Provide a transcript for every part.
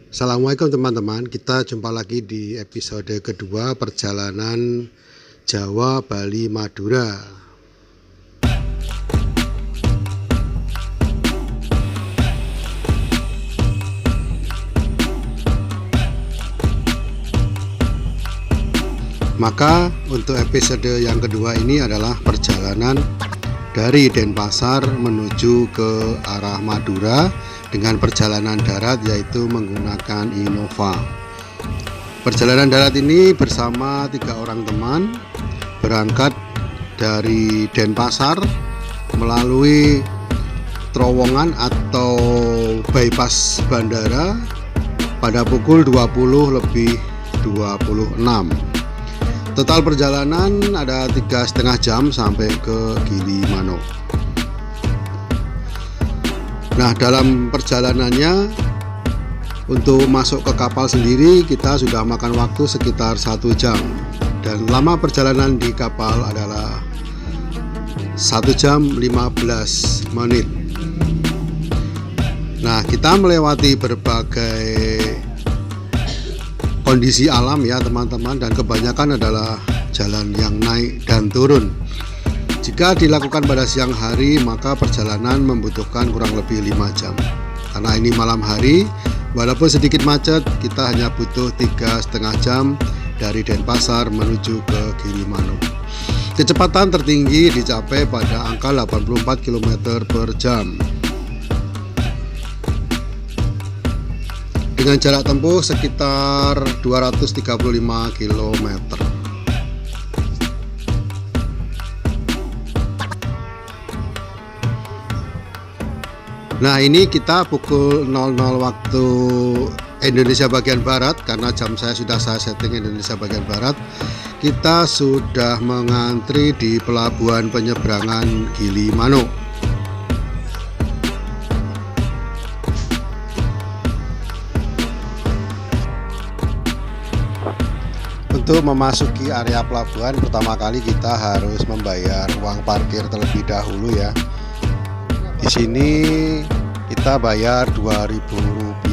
Assalamualaikum teman-teman, kita jumpa lagi di episode kedua perjalanan Jawa, Bali, Madura. Maka untuk episode yang kedua ini adalah perjalanan dari Denpasar menuju ke arah Madura dengan perjalanan darat, yaitu menggunakan Innova. Perjalanan darat ini bersama 3 orang teman berangkat dari Denpasar melalui terowongan atau bypass bandara pada pukul 20.26. Total perjalanan ada 3,5 jam sampai ke Gilimanuk. Nah, dalam perjalanannya untuk masuk ke kapal sendiri kita sudah makan waktu sekitar 1 jam, dan lama perjalanan di kapal adalah 1 jam 15 menit. Nah, kita melewati berbagai kondisi alam ya teman-teman, dan kebanyakan adalah jalan yang naik dan turun. Jika dilakukan pada siang hari maka perjalanan membutuhkan kurang lebih 5 jam. Karena ini malam hari, walaupun sedikit macet, kita hanya butuh 3,5 jam dari Denpasar menuju ke Gilimanuk. Kecepatan tertinggi dicapai pada angka 84 km per jam. Dengan jarak tempuh sekitar 235 km. Nah, ini kita pukul 00 waktu Indonesia bagian Barat, karena jam saya sudah saya setting Indonesia bagian Barat. Kita sudah mengantri di pelabuhan penyeberangan Gilimanuk. Untuk memasuki area pelabuhan, pertama kali kita harus membayar uang parkir terlebih dahulu ya. Di sini kita bayar Rp2.000.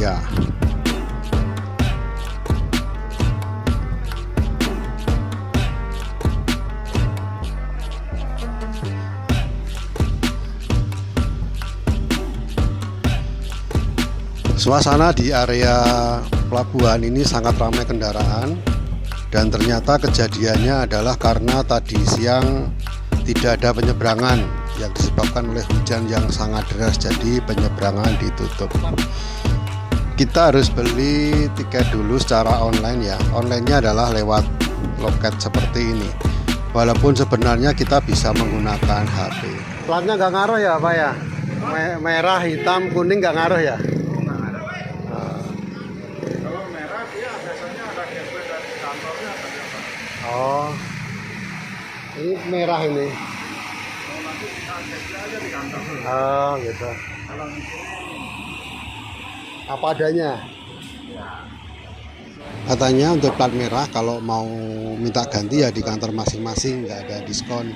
Suasana di area pelabuhan ini sangat ramai kendaraan. Dan ternyata kejadiannya adalah karena tadi siang tidak ada penyeberangan yang disebabkan oleh hujan yang sangat deras, jadi penyeberangan ditutup. Kita harus beli tiket dulu secara online ya. Onlinenya adalah lewat loket seperti ini. Walaupun sebenarnya kita bisa menggunakan HP. Platnya nggak ngaruh ya Pak ya? Merah, hitam, kuning nggak ngaruh ya? Oh, ini merah ini. Oh, gitu. Apa adanya? Katanya untuk plat merah kalau mau minta ganti ya di kantor masing-masing, nggak ada diskon.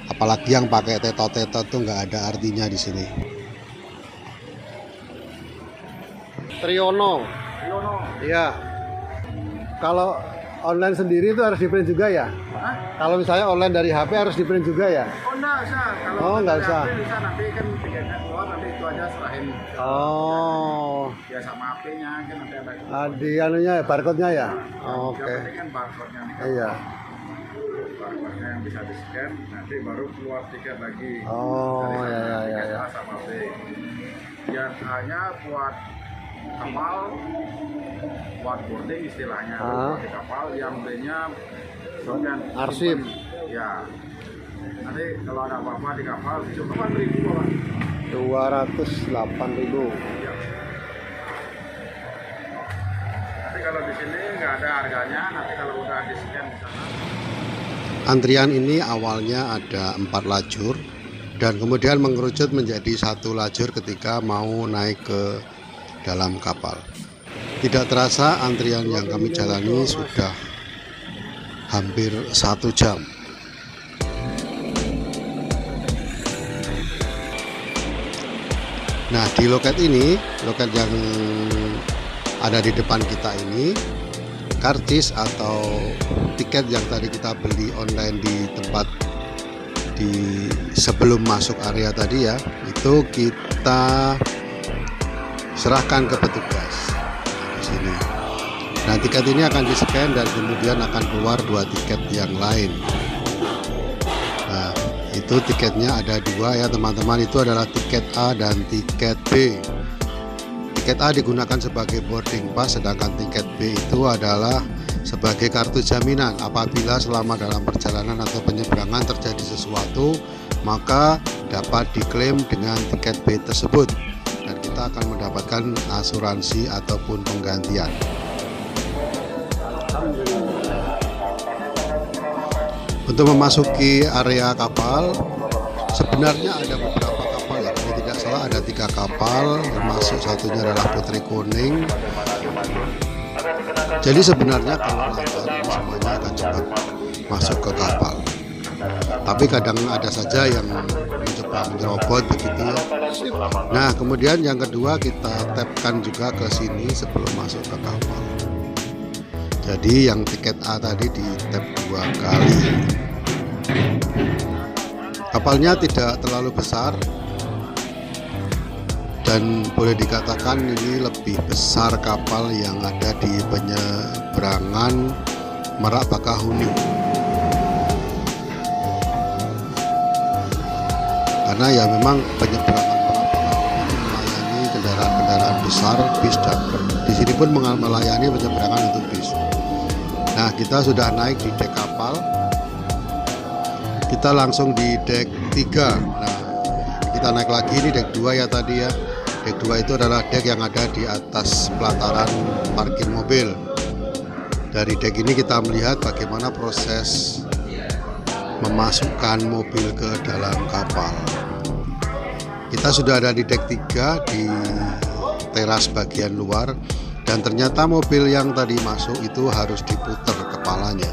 Apalagi yang pakai tetot-tetot tuh nggak ada artinya di sini. Triyono. Iya. Kalau online sendiri itu harus di print juga ya? Hah? Kalau misalnya online dari HP harus di print juga ya? Oh, enggak usah. Kalau nggak usah. HP bisa, nanti kan tiketnya keluar, nanti itu aja serahin. Oh. Ya sama HP-nya kan nanti ada. Di anunya ya, barcode-nya ya? Oh, Oke. oke. Yang penting kan barcode-nya nih. Iya. Barcode-nya yang bisa di-scan, nanti baru keluar tiket lagi. Oh, dari sana, ya. tiket A sama B. Yang A-nya buat kapal, buat boarding istilahnya, buat di kapal. Yang B-nya bagian Arsip. ya. Nanti kalau ada apa-apa di kapal cuma 1.000 Pak. 208.000. Ya. Nanti kalau di sini nggak ada harganya, nanti kalau udah di scan di sana. Antrian ini awalnya ada 4 lajur dan kemudian mengerucut menjadi 1 lajur ketika mau naik ke dalam kapal. Tidak terasa antrian yang kami jalani sudah hampir 1 jam. Nah, di loket ini, loket yang ada di depan kita ini, karcis atau tiket yang tadi kita beli online di tempat di sebelum masuk area tadi ya, itu kita serahkan ke petugas di sini. Nah, tiket ini akan di-scan dan kemudian akan keluar 2 tiket yang lain. Nah, itu tiketnya ada 2 ya teman-teman, itu adalah tiket A dan tiket B. Tiket A digunakan sebagai boarding pass, sedangkan tiket B itu adalah sebagai kartu jaminan apabila selama dalam perjalanan atau penyeberangan terjadi sesuatu, maka dapat diklaim dengan tiket B tersebut dan kita akan mendapatkan asuransi ataupun penggantian. Untuk memasuki area kapal, sebenarnya ada beberapa kapal ya, kalau tidak salah ada 3 kapal, termasuk satunya adalah Putri Kuning. Jadi sebenarnya kalau lancar ini semuanya akan cepat masuk ke kapal. Tapi kadang ada saja yang mencoba menyerobot begitu ya. Nah, kemudian yang kedua kita tapkan juga ke sini sebelum masuk ke kapal. Jadi yang tiket A tadi di tap 2 kali. Kapalnya tidak terlalu besar dan boleh dikatakan ini lebih besar kapal yang ada di penyeberangan Merak Bakahuni. Karena ya memang penyeberangan Merak Bakahuni melayani kendaraan-kendaraan besar, bis, dan di sini pun melayani penyeberangan untuk bis. Nah, kita sudah naik di dek kapal. Kita langsung di dek 3. Nah, kita naik lagi, ini dek 2 ya tadi ya. Dek 2 itu adalah dek yang ada di atas pelataran parkir mobil. Dari dek ini kita melihat bagaimana proses memasukkan mobil ke dalam kapal. Kita sudah ada di dek 3 di teras bagian luar, dan ternyata mobil yang tadi masuk itu harus diputar kepalanya.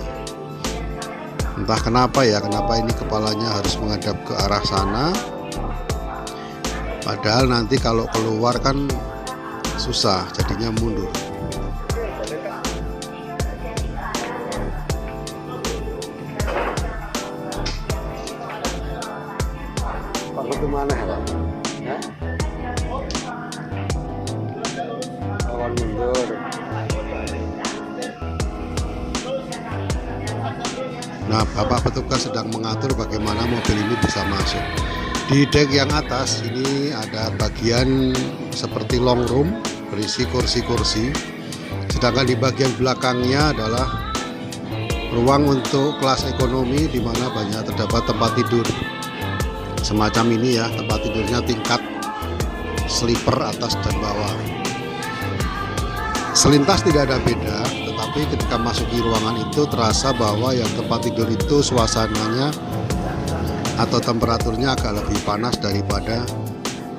Entah kenapa ya, kenapa ini kepalanya harus menghadap ke arah sana. Padahal nanti kalau keluar kan susah, jadinya mundur. Pak, kemana ya Pak? Ya? Lawan mundur. Nah, Bapak petugas sedang mengatur bagaimana mobil ini bisa masuk. Di dek yang atas ini ada bagian seperti long room berisi kursi-kursi. Sedangkan di bagian belakangnya adalah ruang untuk kelas ekonomi di mana banyak terdapat tempat tidur. Semacam ini ya, tempat tidurnya tingkat sleeper atas dan bawah. Selintas tidak ada beda, tetapi ketika masuki ruangan itu terasa bahwa yang tempat tidur itu suasananya atau temperaturnya agak lebih panas daripada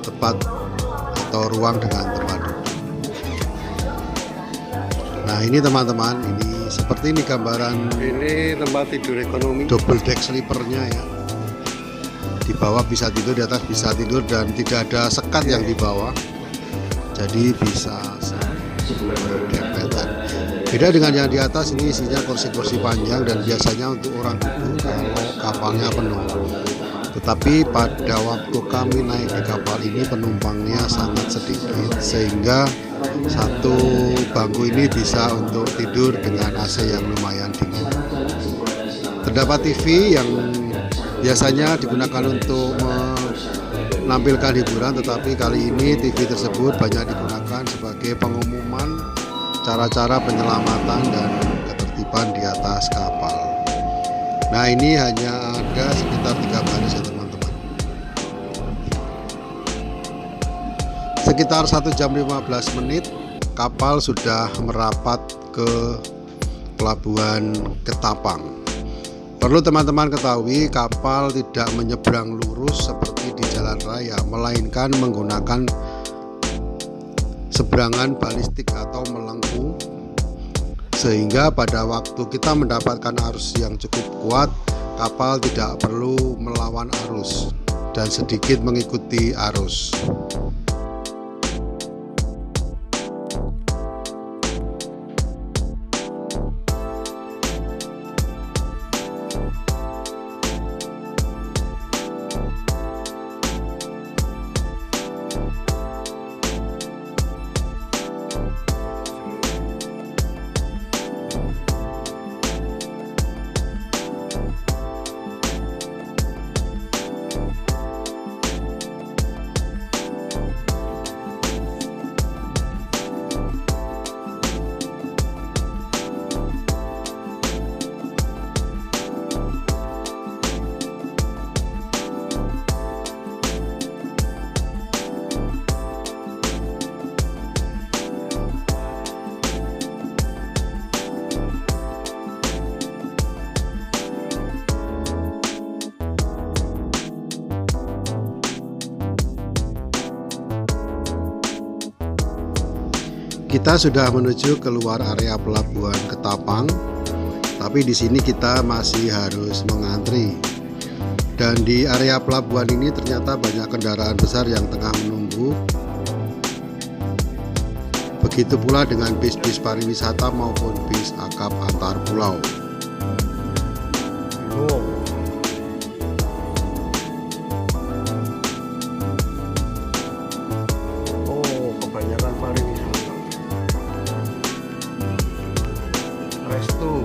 tempat atau ruang dengan tempat duduk. Nah, ini teman-teman, ini seperti ini gambaran. Ini tempat tidur ekonomi, double deck sleepernya ya. Di bawah bisa tidur, di atas bisa tidur, dan tidak ada sekat yang di bawah. Jadi bisa dempetan. Beda dengan yang di atas, ini isinya kursi-kursi panjang dan biasanya untuk orang duduk kalau kapalnya penuh. Tetapi pada waktu kami naik di kapal ini penumpangnya sangat sedikit, sehingga satu bangku ini bisa untuk tidur dengan AC yang lumayan dingin. Terdapat TV yang biasanya digunakan untuk menampilkan hiburan, tetapi kali ini TV tersebut banyak digunakan sebagai pengumuman cara-cara penyelamatan dan ketertiban di atas kapal. Nah, ini hanya ada sekitar 3 baris ya teman-teman. Sekitar 1 jam 15 menit kapal sudah merapat ke pelabuhan Ketapang. Perlu teman-teman ketahui, kapal tidak menyeberang lurus seperti di jalan raya, melainkan menggunakan seberangan balistik atau melengkung, sehingga pada waktu kita mendapatkan arus yang cukup kuat, kapal tidak perlu melawan arus dan sedikit mengikuti arus. Kita sudah menuju keluar area pelabuhan Ketapang, tapi di sini kita masih harus mengantri. Dan di area pelabuhan ini ternyata banyak kendaraan besar yang tengah menunggu. Begitu pula dengan bis-bis pariwisata maupun bis akap antar pulau. Kebanyakan pariwisata. Resto.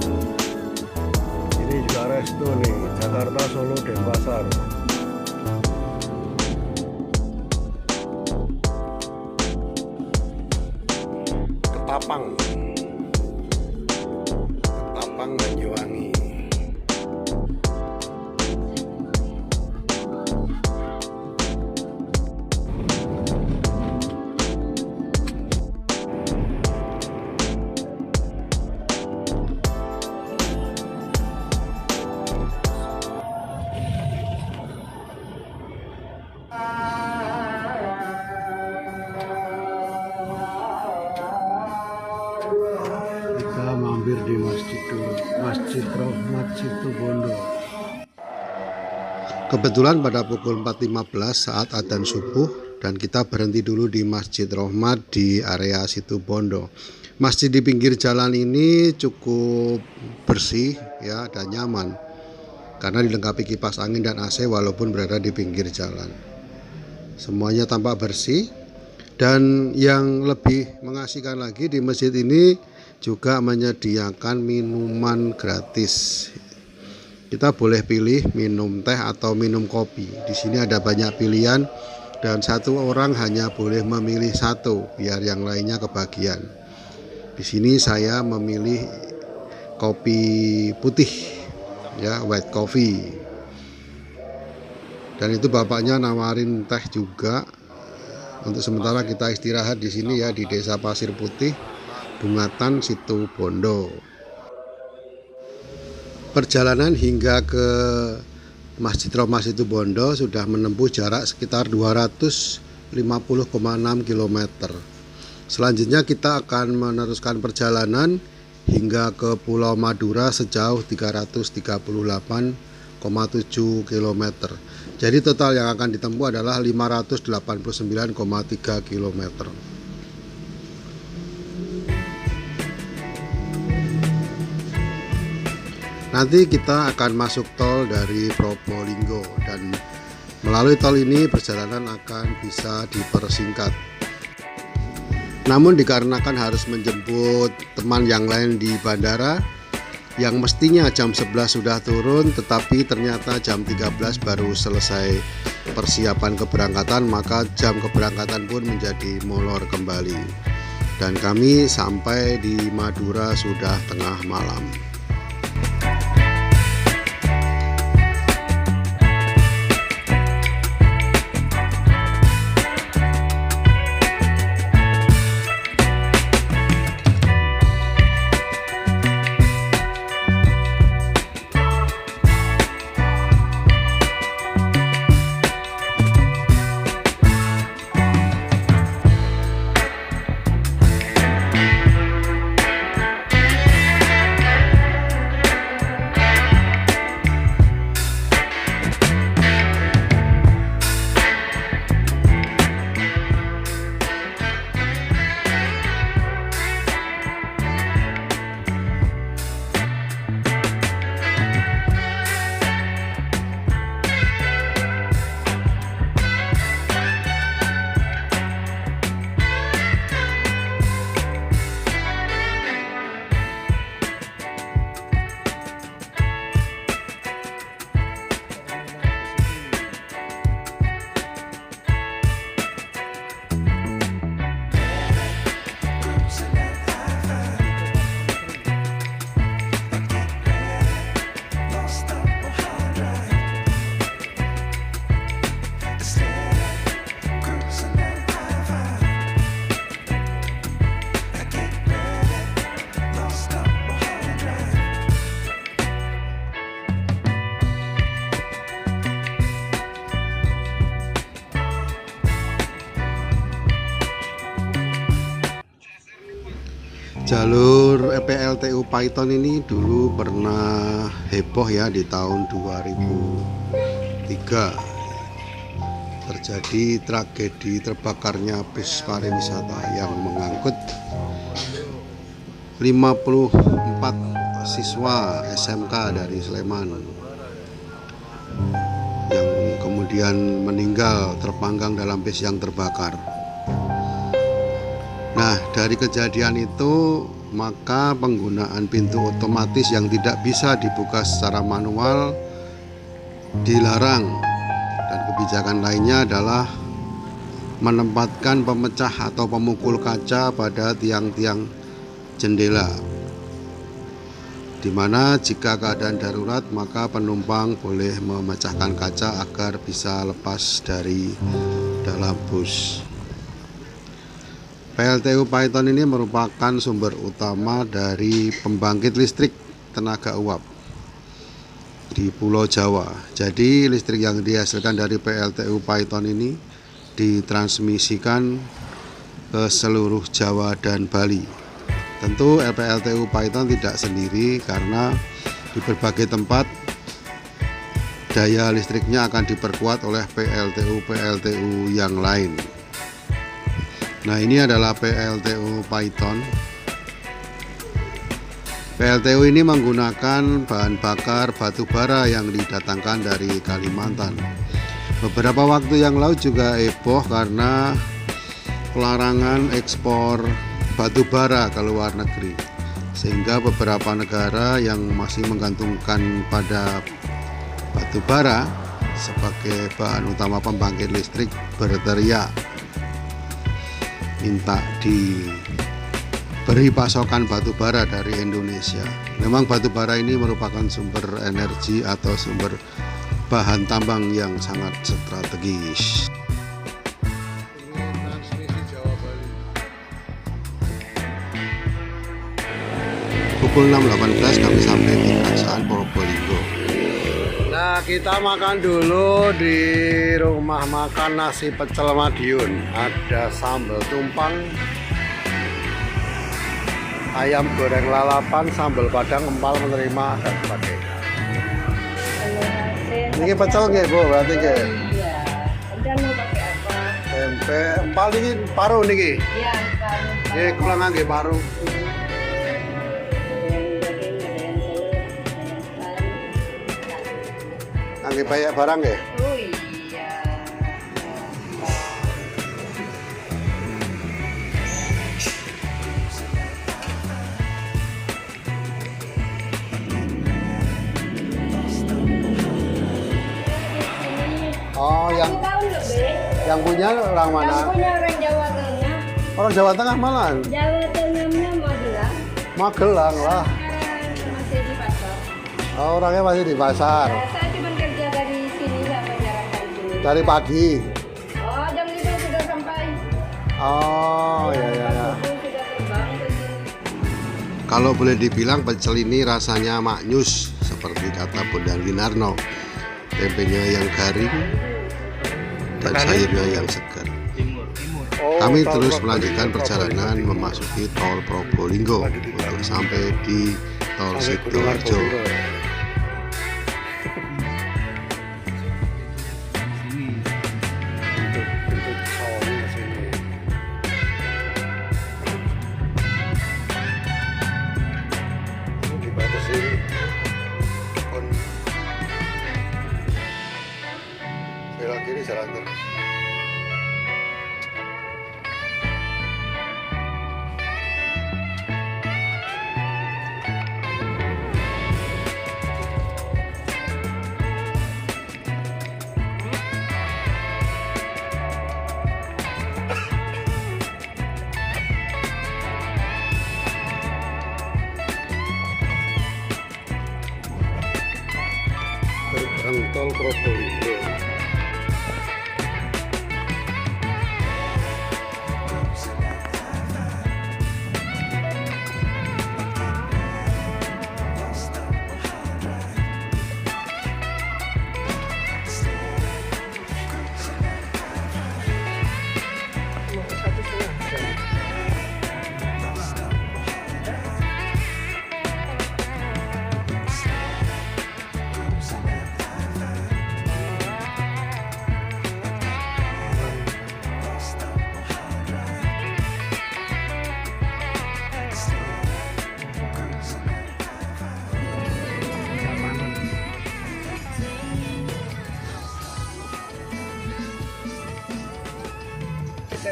Ini juga resto nih, Jakarta, Solo, Denpasar. Ketapang. Ketapang Banyuwangi. Kita mampir di Masjid Rahmat Situbondo. Kebetulan pada pukul 4.15 saat adzan subuh dan kita berhenti dulu di Masjid Rahmat di area Situbondo. Masjid di pinggir jalan ini cukup bersih ya dan nyaman karena dilengkapi kipas angin dan AC walaupun berada di pinggir jalan. Semuanya tampak bersih dan yang lebih mengasihkan lagi di masjid ini juga menyediakan minuman gratis. Kita boleh pilih minum teh atau minum kopi. Di sini ada banyak pilihan dan satu orang hanya boleh memilih satu biar yang lainnya kebagian. Di sini saya memilih kopi putih ya, white coffee. Dan itu bapaknya nawarin teh juga. Untuk sementara kita istirahat di sini ya di Desa Pasir Putih, Bungatan, Situbondo. Perjalanan hingga ke Masjid Rahmat Situbondo sudah menempuh jarak sekitar 250,6 km. Selanjutnya kita akan meneruskan perjalanan hingga ke Pulau Madura sejauh 338,7 km. Jadi total yang akan ditempuh adalah 589,3 km. Nanti kita akan masuk tol dari Probolinggo dan melalui tol ini perjalanan akan bisa dipersingkat. Namun dikarenakan harus menjemput teman yang lain di bandara yang mestinya jam 11 sudah turun tetapi ternyata jam 13 baru selesai persiapan keberangkatan, maka jam keberangkatan pun menjadi molor kembali dan kami sampai di Madura sudah tengah malam. Jalur PLTU Python ini dulu pernah heboh ya di tahun 2003. Terjadi tragedi terbakarnya bis pariwisata yang mengangkut 54 siswa SMK dari Sleman yang kemudian meninggal terpanggang dalam bis yang terbakar. Nah, dari kejadian itu maka penggunaan pintu otomatis yang tidak bisa dibuka secara manual dilarang, dan kebijakan lainnya adalah menempatkan pemecah atau pemukul kaca pada tiang-tiang jendela, di mana jika keadaan darurat maka penumpang boleh memecahkan kaca agar bisa lepas dari dalam bus. PLTU Python ini merupakan sumber utama dari pembangkit listrik tenaga uap di Pulau Jawa. Jadi listrik yang dihasilkan dari PLTU Python ini ditransmisikan ke seluruh Jawa dan Bali. Tentu PLTU Python tidak sendiri karena di berbagai tempat daya listriknya akan diperkuat oleh PLTU yang lain. Nah, ini adalah PLTU Python. PLTU ini menggunakan bahan bakar batu bara yang didatangkan dari Kalimantan. Beberapa waktu yang lalu juga heboh karena pelarangan ekspor batu bara ke luar negeri, sehingga beberapa negara yang masih menggantungkan pada batu bara sebagai bahan utama pembangkit listrik berteriak minta diberi pasokan batu bara dari Indonesia. Memang batu bara ini merupakan sumber energi atau sumber bahan tambang yang sangat strategis. Pukul 6.18 kami sampai di Kerajaan Probolinggo. Nah, kita makan dulu di rumah makan nasi pecel Madiun. Ada sambal tumpang, ayam goreng lalapan, sambal padang, empal menerima, dan sebagainya. Ini pecel nggih, Bu? Berarti nggih. Iya. Kemudian mau pakai apa? Tempe, empal ini paru niki. Iya, paru. Nggih, kula ngangge paru. Ngangge banyak barang nggih. Oh iya. Oh, yang Tahu nggak, Be? punya orang mana? Yang punya orang Jawa Tengah. Orang Jawa Tengah malah. Jawa Tengahnya Magelang. Magelang lah. Sekarang masih di pasar. Oh, orangnya masih di pasar. Saya cuma kerja dari sini sampai jalan dari sini. Dari pagi. Oh, jam 5 sudah sampai. Oh, ya. Sudah terbang ke sini. Kalau boleh dibilang pecel ini rasanya maknyus seperti kata Bondan Winarno. Tempenya yang garing dan sayurnya yang segar. Kami terus melanjutkan perjalanan memasuki tol Probolinggo untuk sampai di tol Sidoarjo. Belok kiri jalan terus. Gerbang tol Probolinggo.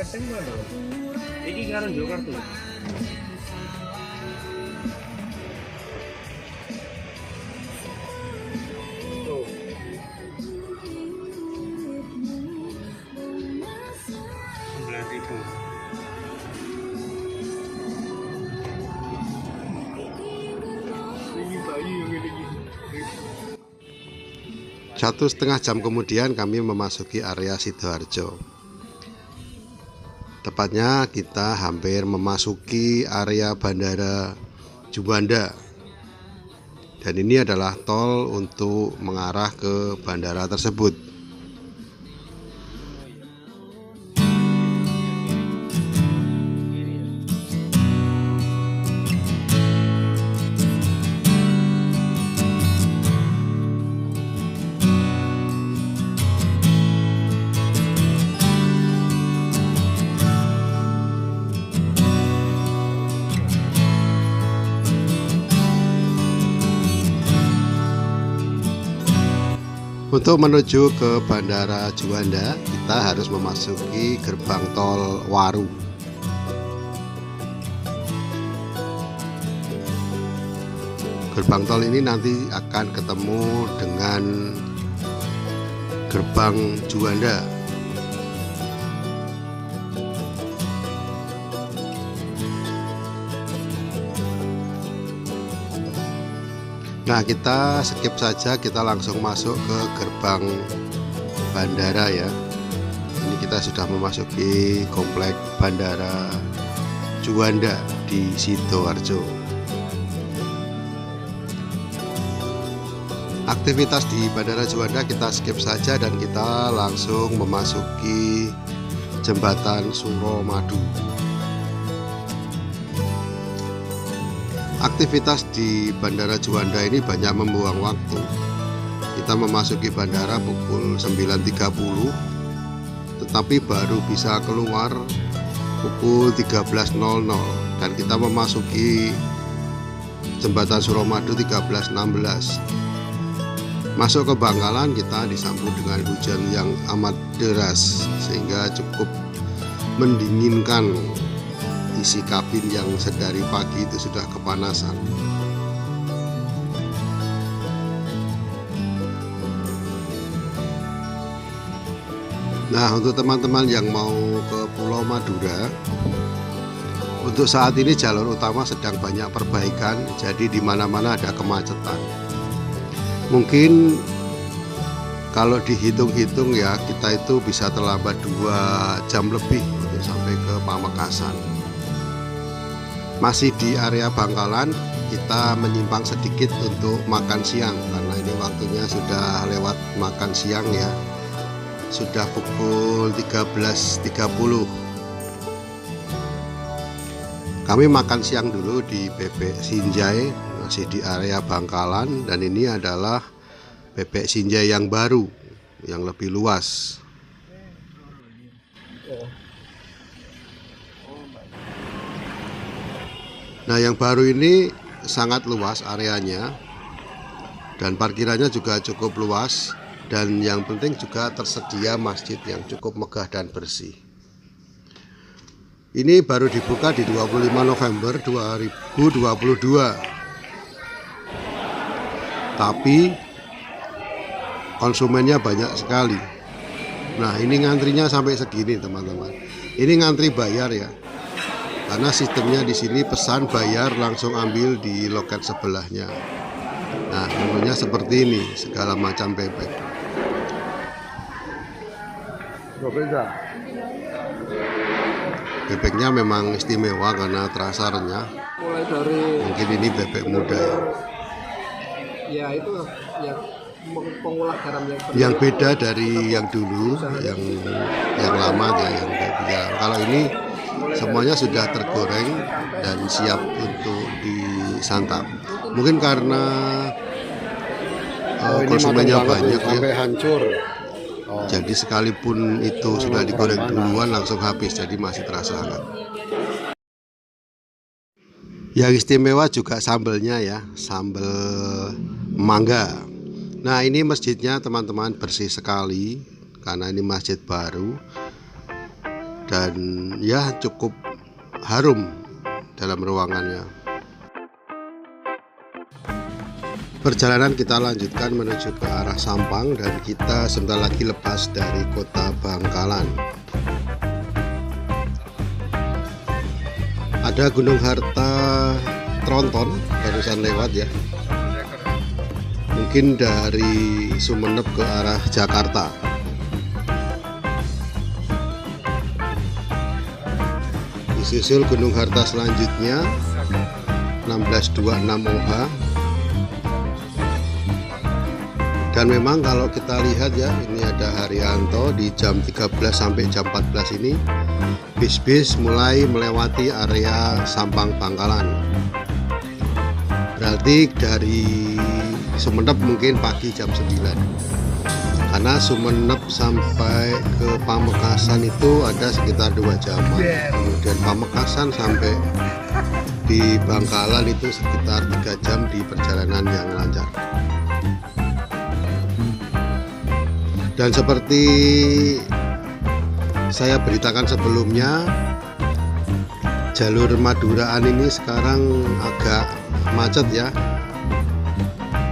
Klaten mana? Iki karo Jakarta. Tuh. 9.000. Satu setengah jam kemudian kami memasuki area Sidoarjo. Tepatnya kita hampir memasuki area Bandara Juanda. Dan ini adalah tol untuk mengarah ke bandara tersebut. Untuk menuju ke Bandara Juanda, kita harus memasuki gerbang tol Waru. Gerbang tol ini nanti akan ketemu dengan gerbang Juanda. Nah, kita skip saja, kita langsung masuk ke gerbang bandara ya. Ini kita sudah memasuki komplek Bandara Juanda di Sidoarjo. Aktivitas di Bandara Juanda kita skip saja dan kita langsung memasuki jembatan Suramadu. Aktivitas di Bandara Juanda ini banyak membuang waktu. Kita memasuki bandara pukul 9.30, tetapi baru bisa keluar pukul 13.00 dan kita memasuki jembatan Suramadu 13.16. Masuk ke Bangkalan kita disambut dengan hujan yang amat deras sehingga cukup mendinginkan. Isi kabin yang sedari pagi itu sudah kepanasan. Nah, untuk teman-teman yang mau ke Pulau Madura, untuk saat ini jalur utama sedang banyak perbaikan, jadi di mana-mana ada kemacetan. Mungkin kalau dihitung-hitung ya, kita itu bisa terlambat 2 jam lebih untuk sampai ke Pamekasan. Masih di area Bangkalan, kita menyimpang sedikit untuk makan siang karena ini waktunya sudah lewat makan siang ya. Sudah pukul 13.30. Kami makan siang dulu di Bebek Sinjai, masih di area Bangkalan, dan ini adalah Bebek Sinjai yang baru, yang lebih luas. Nah, yang baru ini sangat luas areanya dan parkirannya juga cukup luas, dan yang penting juga tersedia masjid yang cukup megah dan bersih. Ini baru dibuka di 25 November 2022. Tapi konsumennya banyak sekali. Nah, ini ngantrinya sampai segini, teman-teman. Ini ngantri bayar ya. Karena sistemnya di sini pesan bayar langsung ambil di loket sebelahnya. Nah, menunya seperti ini, segala macam bebek. Bebeknya memang istimewa karena terasa renyah. Mulai dari Mungkin ini bebek muda ya. ya itu ya pengolah garam Yang beda dari yang dulu, yang lama ya, yang bebeknya. Kalau ini semuanya sudah tergoreng dan siap untuk disantap. Mungkin karena konsumennya banyak sampai ya. hancur. Jadi sekalipun itu sudah digoreng duluan langsung habis, jadi masih terasa hangat. Yang istimewa juga sambelnya ya, sambel mangga. Nah, ini masjidnya teman-teman bersih sekali karena ini masjid baru. dan ya cukup harum dalam ruangannya. Perjalanan kita lanjutkan menuju ke arah Sampang dan kita sebentar lagi lepas dari kota Bangkalan. Ada Gunung Harta Tronton barusan lewat ya. Mungkin dari Sumeneb ke arah Jakarta. Disusul Gunung Harta selanjutnya 1626 OH. Dan memang kalau kita lihat ya, ini ada Haryanto di jam 13 sampai jam 14 ini bis-bis mulai melewati area Sampang Bangkalan. Berarti dari Sumeneb mungkin pagi jam 9. Karena Sumeneb sampai ke Pamekasan itu ada sekitar 2 jam. Kemudian Pamekasan sampai di Bangkalan itu sekitar 3 jam di perjalanan yang lancar. Dan seperti saya beritakan sebelumnya, jalur Maduraan ini sekarang agak macet ya,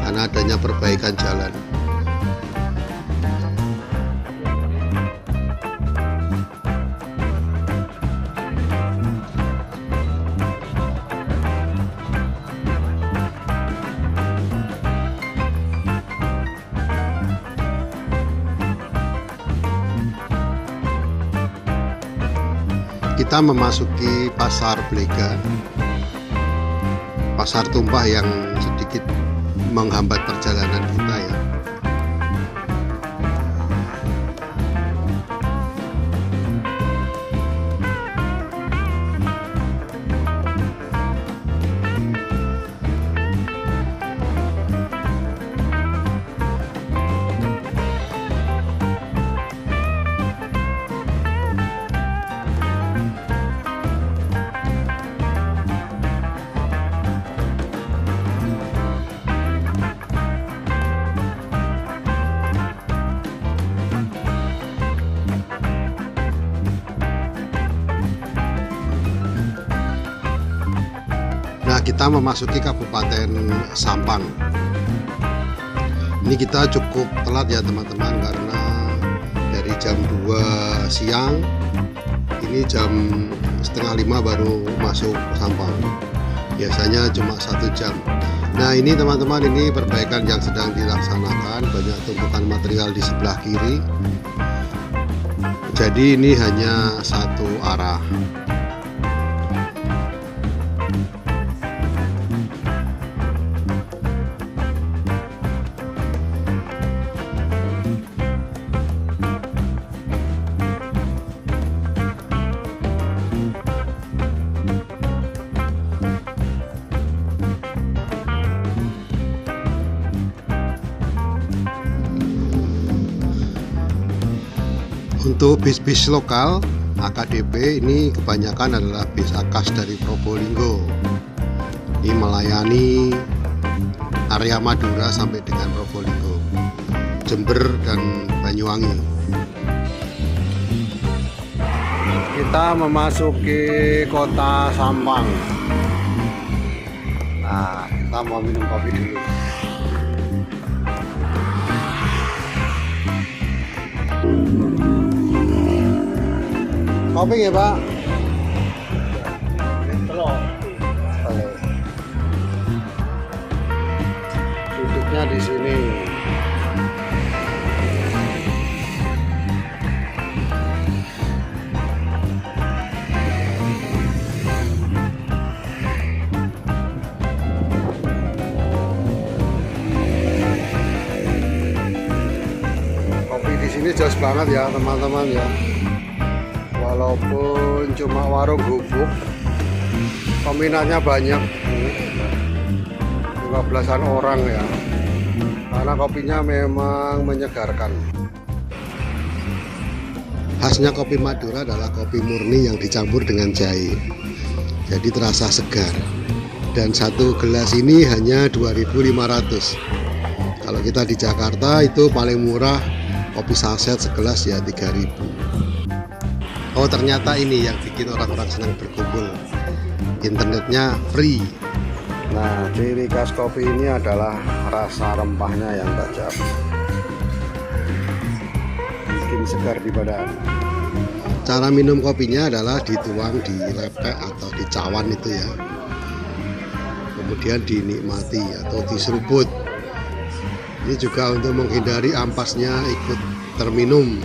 karena adanya perbaikan jalan. Kita memasuki Pasar Blega, pasar tumpah yang sedikit menghambat perjalanan kita ya. Nah, kita memasuki Kabupaten Sampang. Ini kita cukup telat ya teman-teman, karena dari jam 2 siang ini jam setengah 5 baru masuk Sampang. Biasanya cuma 1 jam. Nah, ini teman-teman, ini perbaikan yang sedang dilaksanakan. Banyak tumpukan material di sebelah kiri. Jadi ini hanya satu arah. Untuk bis-bis lokal AKDP ini kebanyakan adalah bis Akas dari Probolinggo. Ini melayani area Madura sampai dengan Probolinggo, Jember dan Banyuwangi. Kita memasuki kota Sampang. Nah, kita mau minum kopi dulu. Kopi ya Pak? Telur. Duduknya di sini. Kopi di sini jos banget ya teman-teman ya. Walaupun cuma warung gubuk, peminatnya banyak, 15-an orang ya, karena kopinya memang menyegarkan. Khasnya kopi Madura adalah kopi murni yang dicampur dengan jahe, jadi terasa segar. Dan satu gelas ini hanya 2.500. Kalau kita di Jakarta itu paling murah kopi saset segelas ya 3.000. Oh ternyata ini yang bikin orang-orang senang berkumpul, internetnya free. Nah ciri khas kopi ini adalah rasa rempahnya yang tajam, bikin segar di badan. Cara minum kopinya adalah dituang di lepek atau di cawan itu ya, kemudian dinikmati atau diseruput. Ini juga untuk menghindari ampasnya ikut terminum.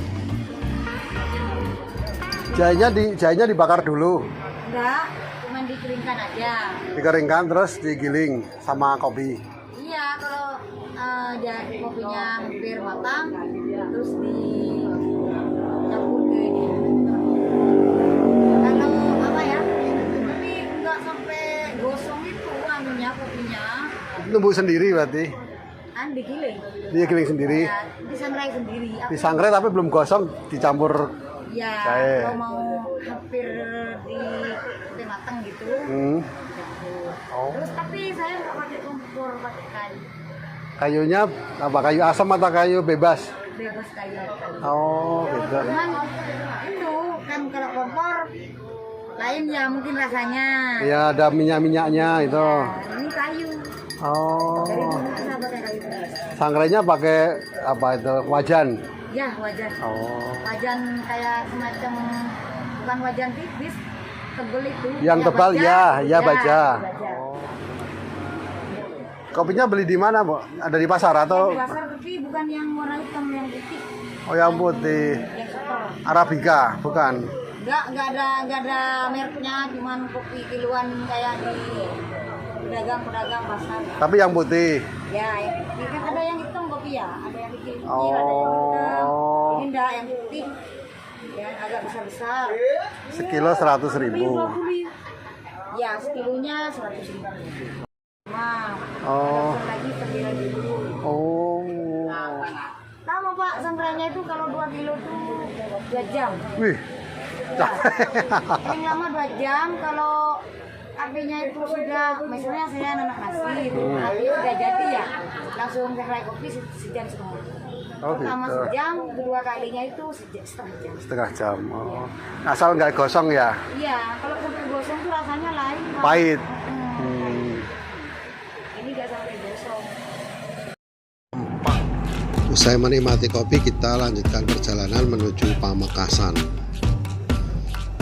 Jahenya dibakar dulu. Enggak, cuma dikeringkan aja. Dikeringkan terus digiling sama kopi. Iya, kalau jadi kopinya hampir matang, terus dicampur ke ini. Kalau apa ya? Tapi enggak sampai gosong itu anunya kopinya. Numbuk sendiri berarti. Kan digiling. Dia giling sendiri. Ya, disangrai sendiri. Disangrai tapi belum gosong, dicampur. Ya, Cair. kalau mau hampir di matang gitu. Dicampur. Oh. Terus tapi saya nggak pakai kompor, pakai kayu. Kayunya apa? Kayu asam atau kayu bebas? Bebas kayu. Oh, gitu. Cuman itu kan kalau kompor lain ya mungkin rasanya. Ya ada minyak-minyaknya itu. Nah, ini kayu. Oh. Dari dulu saya pakai kayu beras. Sangrainya pakai apa itu? Wajan. Ya wajan. Oh. Wajan kayak semacam bukan wajan tipis, tebel itu. Yang Ya, tebal baja. ya baja. Baja. Kopinya beli di mana, Bu? Ada di pasar atau? Di pasar tapi bukan yang warna hitam, yang putih, Oh, yang putih. yang super. Arabica, bukan. Enggak ada mereknya, cuman kopi kiloan kayak di pedagang pasar. Tapi yang putih. Ya, yang putih kan ada yang hitam kopi ya, ada yang kecil putih, Oh. ada yang hitam. Ini enggak yang putih, yang agak besar. Sekilo 100.000. Ya, sekilonya 100.000. Nah, Oh. lagi 9.000. Oh. Lama Pak, sangrainya itu kalau 2 kilo tuh 2 jam. Wih. Paling lama 2 jam, kalau apinya itu sudah, misalnya saya nanak nasi, api sudah jadi ya, langsung sangrai kopi sejam setengah. Oh, Pertama gitu. sejam, kedua kalinya itu setengah jam. Setengah jam. Oh. Asal nggak gosong ya. Iya, kalau sampai gosong tuh rasanya lain Pak. Pahit. Ini nggak sampai gosong. Usai menikmati kopi, kita lanjutkan perjalanan menuju Pamekasan.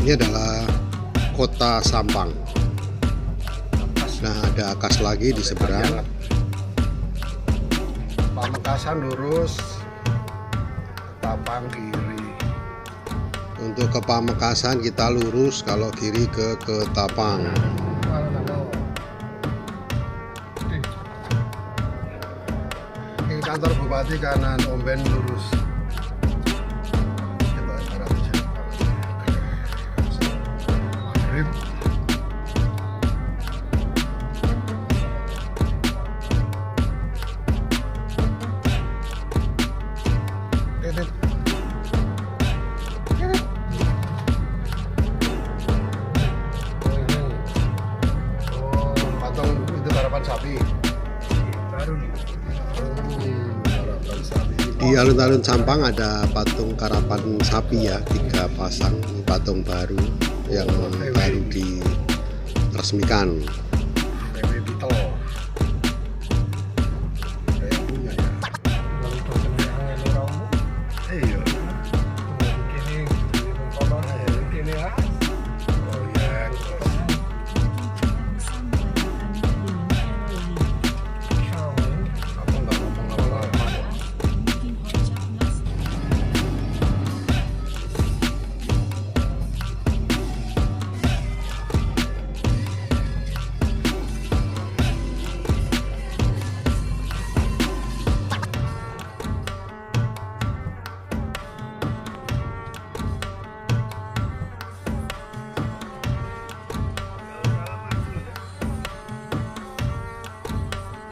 Ini adalah kota Sampang. Nah, ada Akas lagi di seberang. Pamekasan lurus, Tapang kiri. Untuk ke Pamekasan kita lurus, kalau kiri ke Ketapang. Ini kantor bupati kanan, Omben lurus. Coba arah Maghrib. Titit. Titit. Oh, patung itu harapan sapi. Di alun-alun Sampang ada patung karapan sapi ya, 3 pasang. Ini patung baru yang baru diresmikan.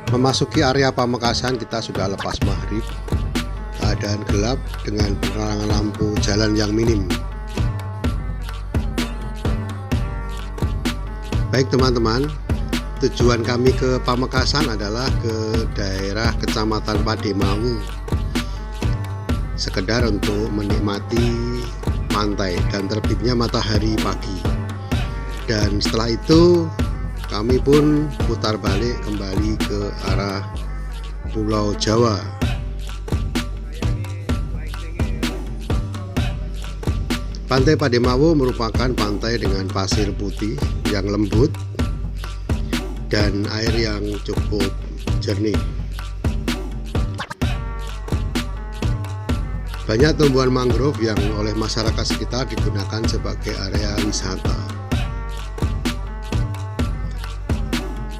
Memasuki area Pamekasan, kita sudah lepas maghrib. Keadaan gelap dengan penerangan lampu jalan yang minim. Baik teman-teman, tujuan kami ke Pamekasan adalah ke daerah Kecamatan Pademangu, sekedar untuk menikmati pantai dan terbitnya matahari pagi. Dan setelah itu kami pun putar balik kembali ke arah Pulau Jawa. Pantai Pademawo merupakan pantai dengan pasir putih yang lembut dan air yang cukup jernih. Banyak tumbuhan mangrove yang oleh masyarakat sekitar digunakan sebagai area wisata.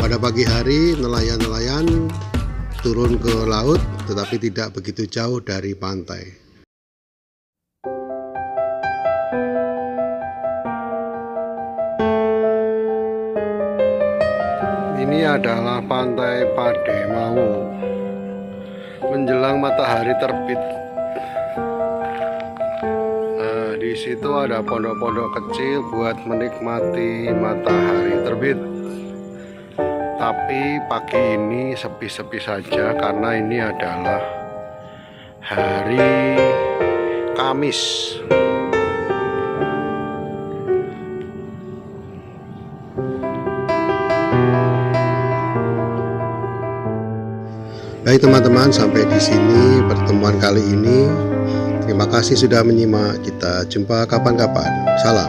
Pada pagi hari, nelayan-nelayan turun ke laut tetapi tidak begitu jauh dari pantai. Ini adalah pantai Pademawo menjelang matahari terbit. Nah, di situ ada pondok-pondok kecil buat menikmati matahari terbit. Tapi pagi ini sepi-sepi saja karena ini adalah hari Kamis. Baik teman-teman, sampai di sini pertemuan kali ini. Terima kasih sudah menyimak. Kita jumpa kapan-kapan. Salam.